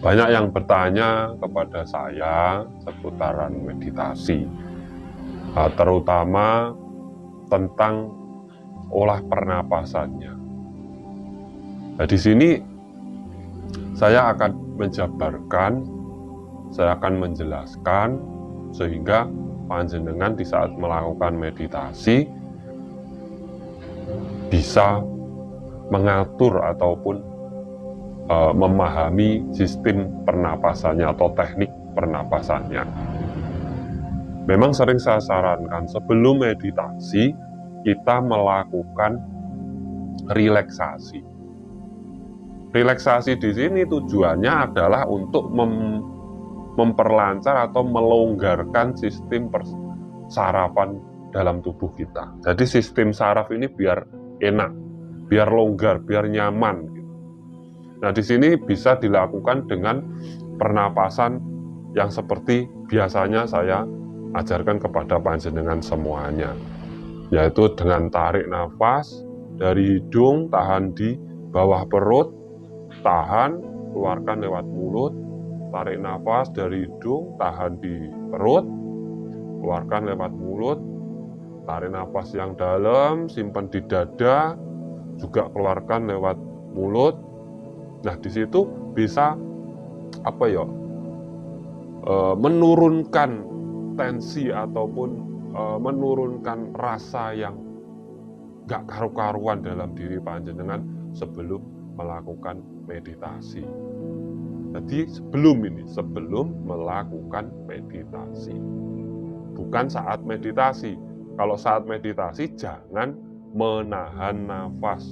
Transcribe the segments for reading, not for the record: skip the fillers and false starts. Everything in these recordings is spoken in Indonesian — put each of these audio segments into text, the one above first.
Banyak yang bertanya kepada saya seputaran meditasi, terutama tentang olah pernapasannya. Nah, di sini saya akan menjabarkan, saya akan menjelaskan sehingga panjenengan di saat melakukan meditasi bisa mengatur ataupun memahami sistem pernapasannya atau teknik pernapasannya. Memang sering saya sarankan sebelum meditasi kita melakukan relaksasi. Relaksasi di sini tujuannya adalah untuk memperlancar atau melonggarkan sistem sarapan dalam tubuh kita. Jadi sistem saraf ini biar enak, biar longgar, biar nyaman. Nah, di sini bisa dilakukan dengan pernapasan yang seperti biasanya saya ajarkan kepada panjenengan semuanya, yaitu dengan tarik nafas dari hidung, tahan di bawah perut, tahan, keluarkan lewat mulut, tarik nafas dari hidung, tahan di perut, keluarkan lewat mulut, tarik nafas yang dalam, simpan di dada, juga keluarkan lewat mulut. Nah, di situ bisa menurunkan tensi ataupun menurunkan rasa yang gak karu-karuan dalam diri panjenengan sebelum melakukan meditasi. Jadi sebelum melakukan meditasi, bukan saat meditasi. Kalau saat meditasi jangan menahan nafas.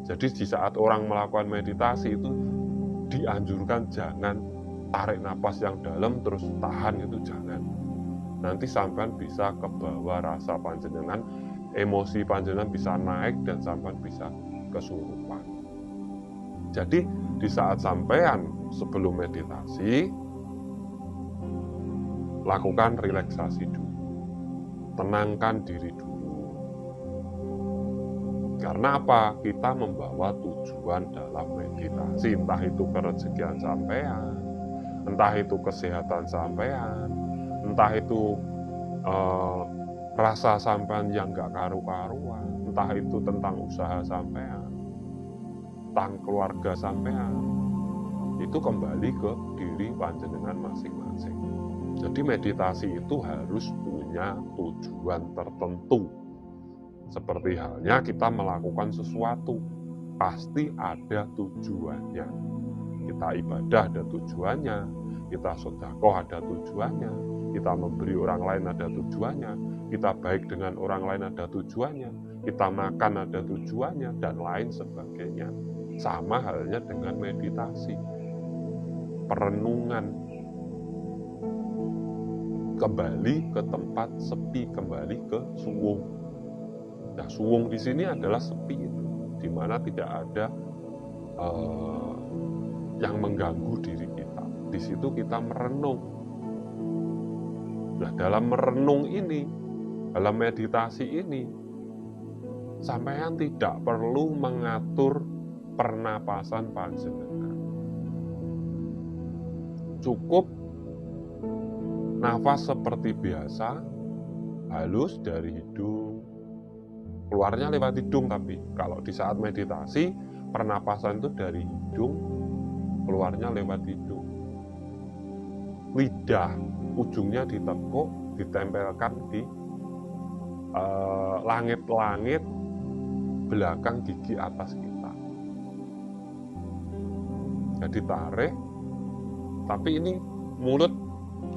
Jadi di saat orang melakukan meditasi itu dianjurkan jangan tarik napas yang dalam terus tahan, itu jangan. Nanti sampean bisa kebawa rasa panjenengan, emosi panjenengan bisa naik dan sampean bisa kesurupan. Jadi di saat sampean sebelum meditasi lakukan relaksasi dulu. Tenangkan diri dulu. Karena apa? Kita membawa tujuan dalam meditasi, entah itu kerezekian sampean, entah itu kesehatan sampean, entah itu rasa sampean yang gak karu-karuan, entah itu tentang usaha sampean, tentang keluarga sampean. Itu kembali ke diri panjenengan masing-masing. Jadi meditasi itu harus punya tujuan tertentu. Seperti halnya kita melakukan sesuatu, pasti ada tujuannya. Kita ibadah ada tujuannya, kita sedekah ada tujuannya, kita memberi orang lain ada tujuannya, kita baik dengan orang lain ada tujuannya, kita makan ada tujuannya, dan lain sebagainya. Sama halnya dengan meditasi, perenungan, kembali ke tempat sepi, kembali ke suwung. Nah, suwung di sini adalah sepi itu, di mana tidak ada yang mengganggu diri kita. Di situ kita merenung. Nah, dalam merenung ini, dalam meditasi ini, sampean tidak perlu mengatur pernapasan panjenengan. Cukup nafas seperti biasa, halus dari hidung, keluarnya lewat hidung. Tapi kalau di saat meditasi, pernapasan itu dari hidung, keluarnya lewat hidung. Lidah ujungnya ditekuk, ditempelkan di langit-langit belakang gigi atas kita. Jadi tarik, tapi ini mulut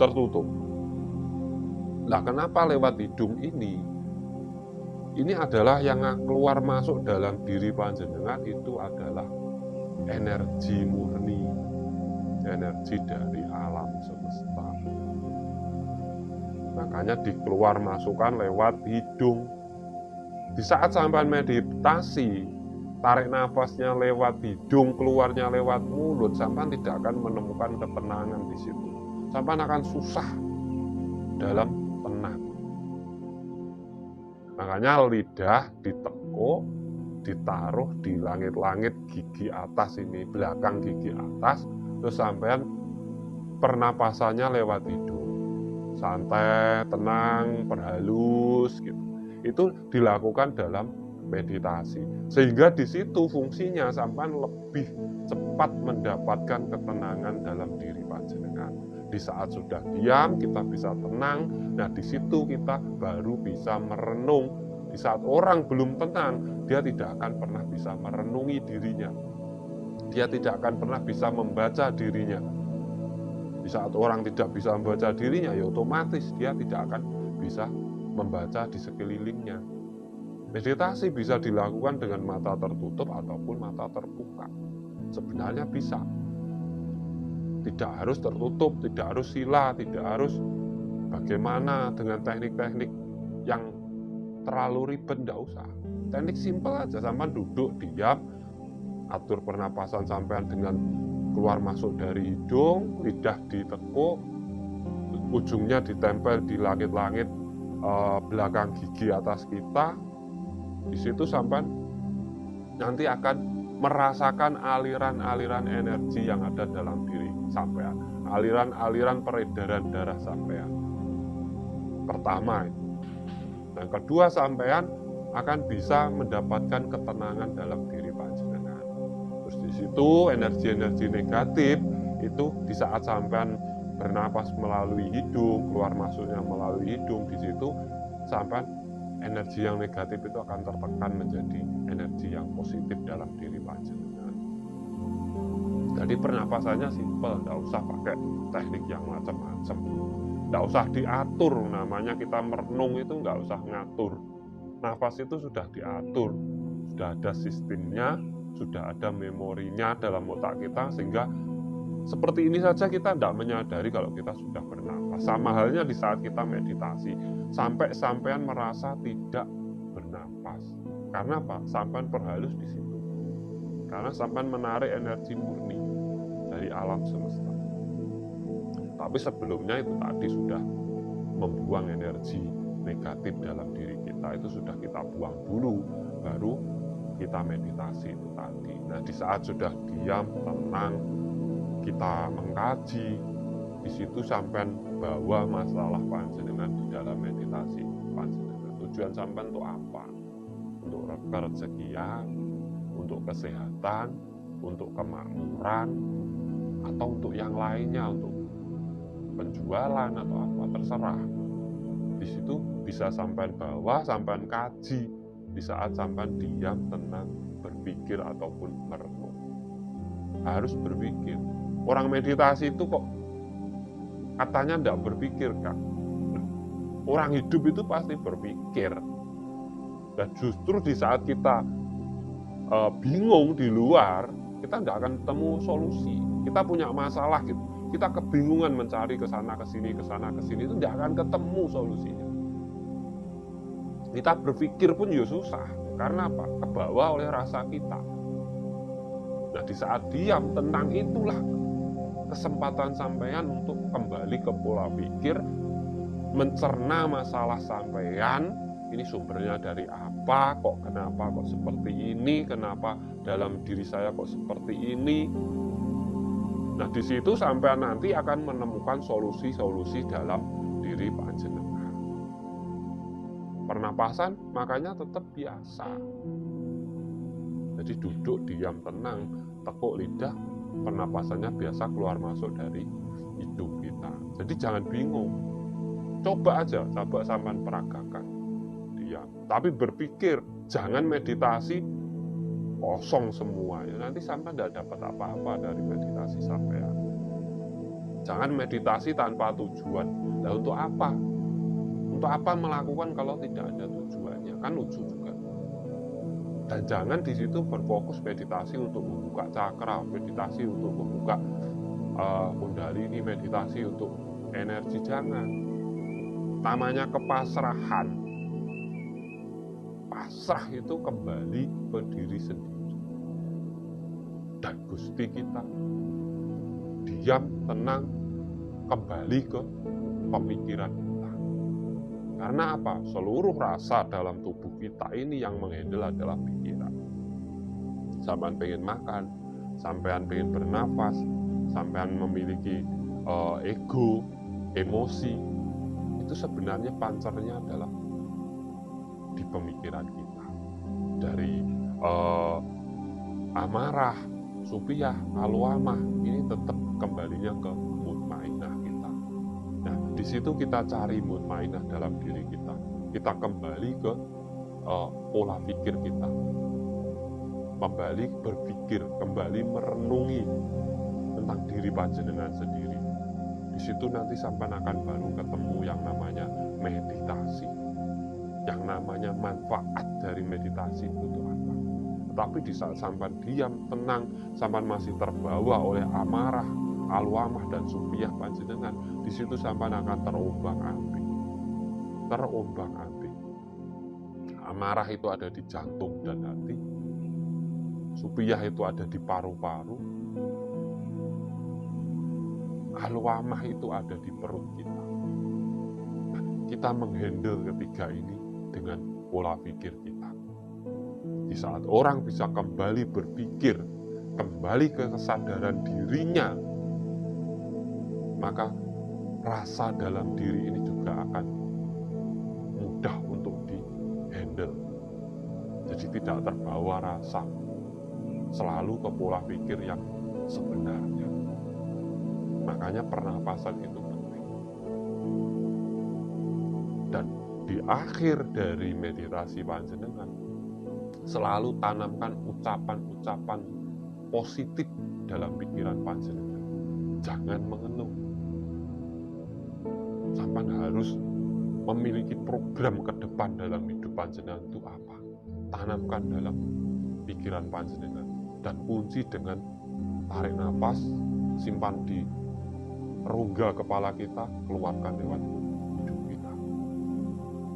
tertutup. Nah, kenapa lewat hidung ini? Ini adalah yang keluar masuk dalam diri panjenengan itu adalah energi murni, energi dari alam semesta. Makanya dikeluar masukkan lewat hidung. Di saat sampai meditasi, tarik nafasnya lewat hidung, keluarnya lewat mulut, sampai tidak akan menemukan ketenangan di situ. Sampai akan susah dalam tenang. Makanya lidah ditekuk, ditaruh di langit-langit gigi atas ini, belakang gigi atas, terus sampean pernapasannya lewat hidung. Santai, tenang, perhalus gitu. Itu dilakukan dalam meditasi. Sehingga di situ fungsinya sampean lebih cepat mendapatkan ketenangan dalam diri panjenengan. Di saat sudah diam, kita bisa tenang. Nah, di situ kita baru bisa merenung. Di saat orang belum tenang, dia tidak akan pernah bisa merenungi dirinya. Dia tidak akan pernah bisa membaca dirinya. Di saat orang tidak bisa membaca dirinya, ya otomatis dia tidak akan bisa membaca di sekelilingnya. Meditasi bisa dilakukan dengan mata tertutup ataupun mata terbuka. Sebenarnya bisa. Tidak harus tertutup, tidak harus sila, tidak harus bagaimana dengan teknik-teknik yang terlalu ribet, tidak usah. Teknik simpel aja, sampai duduk diam, atur pernapasan sampean dengan keluar masuk dari hidung, lidah ditekuk, ujungnya ditempel di langit-langit belakang gigi atas kita. Di situ sampean nanti akan merasakan aliran-aliran energi yang ada dalam diri sampean, aliran-aliran peredaran darah sampean. Pertama itu. Yang kedua, sampean akan bisa mendapatkan ketenangan dalam diri panjenengan. Terus di situ energi-energi negatif itu di saat sampean bernapas melalui hidung, keluar masuknya melalui hidung, di situ sampean energi yang negatif itu akan tertekan menjadi energi yang positif dalam diri panjenengan. Jadi pernapasannya simpel, tidak usah pakai teknik yang macam-macam, tidak usah diatur. Namanya kita merenung itu nggak usah ngatur. Nafas itu sudah diatur, sudah ada sistemnya, sudah ada memorinya dalam otak kita, sehingga seperti ini saja kita tidak menyadari kalau kita sudah bernapas. Sama halnya di saat kita meditasi, sampai sampean merasa tidak bernapas. Karena apa? Sampean perhalus di situ. Karena sampean menarik energi murni dari alam semesta. Tapi sebelumnya itu tadi sudah membuang energi negatif dalam diri kita, itu sudah kita buang dulu, baru kita meditasi itu tadi. Nah, di saat sudah diam, tenang, kita mengkaji, di situ sampean bawa masalah panjenengan di dalam meditasi panjenengan. Tujuan sampean untuk apa? Untuk kerezekian, untuk kesehatan, untuk kemakmuran, atau untuk yang lainnya, untuk penjualan atau apa, terserah. Di situ bisa sampean bawa, sampean kaji di saat sampean diam, tenang, berpikir ataupun merenung. Harus berpikir. Orang meditasi itu kok katanya tidak berpikir, Kak. Orang hidup itu pasti berpikir. Dan justru di saat kita bingung di luar, kita tidak akan ketemu solusi. Kita punya masalah gitu, kita kebingungan mencari ke sana ke sini, itu tidak akan ketemu solusinya. Kita berpikir pun ya susah. Karena apa? Kebawa oleh rasa kita. Nah, di saat diam, tenang, itulah kesempatan sampean untuk kembali ke pola pikir, mencerna masalah sampean, ini sumbernya dari apa, kok kenapa kok seperti ini, kenapa dalam diri saya kok seperti ini. Nah, di situ sampean nanti akan menemukan solusi-solusi dalam diri panjenengan. Pernapasan makanya tetap biasa. Jadi duduk, diam, tenang, tekuk lidah, pernapasannya biasa keluar masuk dari hidung kita. Jadi jangan bingung. Coba aja, coba sampean peragakan. Diam. Tapi berpikir, jangan meditasi kosong semua. Ya, nanti sampean tidak dapat apa-apa dari meditasi sampean. Jangan meditasi tanpa tujuan. Nah, untuk apa? Untuk apa melakukan kalau tidak ada tujuannya? Kan lucu juga. Dan jangan di situ berfokus meditasi untuk membuka cakra, meditasi untuk membuka kundalini, meditasi untuk energi, jangan. Namanya kepasrahan. Pasrah itu kembali ke diri sendiri dan Gusti kita. Diam, tenang, kembali ke pemikiran kita. Karena apa? Seluruh rasa dalam tubuh kita ini yang menghandle adalah pikiran. sampean pengen makan, sampean pengen bernafas, sampean memiliki ego, emosi, itu sebenarnya pancernya adalah di pemikiran kita. Dari amarah, supiyah, alwamah, ini tetap kembalinya ke mutmainah kita. Nah, di situ kita cari mutmainah dalam diri kita. Kita kembali ke pola pikir kita, kembali berpikir, kembali merenungi tentang diri panjenengan sendiri. Di situ nanti sampai akan baru ketemu yang namanya meditasi, yang namanya manfaat dari meditasi itu apa. Tetapi di saat sampai diam, tenang, sampai masih terbawa oleh amarah, alwamah dan supiyah panjenengan, di situ sampai akan terombang-ambing. Amarah itu ada di jantung dan hati, supiyah itu ada di paru-paru, alwamah itu ada di perut kita. Nah, kita menghandle ketiga ini dengan pola pikir kita. Di saat orang bisa kembali berpikir, kembali ke kesadaran dirinya, maka rasa dalam diri ini juga akan mudah untuk di-handle. Jadi tidak terbawa rasa, selalu ke pola pikir yang sebenarnya. Makanya pernapasan itu penting. Dan di akhir dari meditasi panjenengan, selalu tanamkan ucapan-ucapan positif dalam pikiran panjenengan. Jangan mengeluh. Sampai harus memiliki program ke depan dalam hidup panjenengan itu apa? Tanamkan dalam pikiran panjenengan. Dan kunci dengan tarik nafas, simpan di rongga kepala kita, keluarkan lewat hidung kita.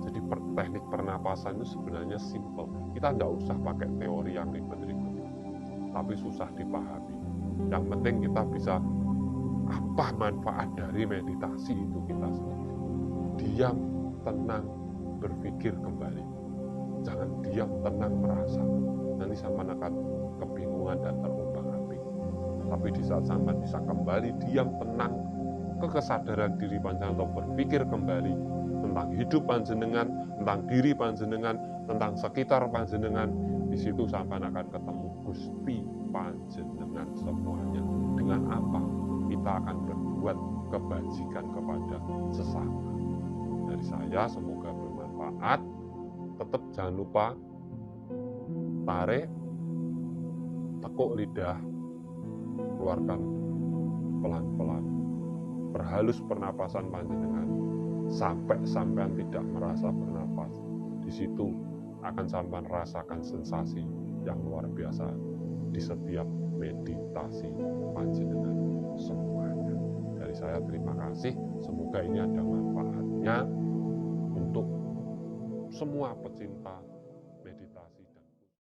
Jadi teknik pernapasan itu sebenarnya simple. Kita tidak usah pakai teori yang ribet-ribet, tapi susah dipahami. Yang penting kita bisa apa manfaat dari meditasi itu kita sendiri. Diam, tenang, berpikir kembali. Jangan diam, tenang, merasa. Nanti sampai akan kebingungan dan terombang-ambing. Tapi di saat sampai bisa kembali diam, tenang, ke kesadaran diri panjenengan atau berpikir kembali tentang hidup panjenengan, tentang diri panjenengan, tentang sekitar panjenengan, di situ sampai akan ketemu Gusti panjenengan semuanya. Dengan apa kita akan berbuat kebajikan kepada sesama. Dari saya semoga bermanfaat. Tetap jangan lupa tarik, tekuk lidah, keluarkan pelan-pelan. Perhalus pernapasan panjenengan sampai sampean tidak merasa bernapas. Di situ akan sampean rasakan sensasi yang luar biasa di setiap meditasi panjenengan semuanya. Dari saya terima kasih, semoga ini ada manfaatnya untuk semua pecinta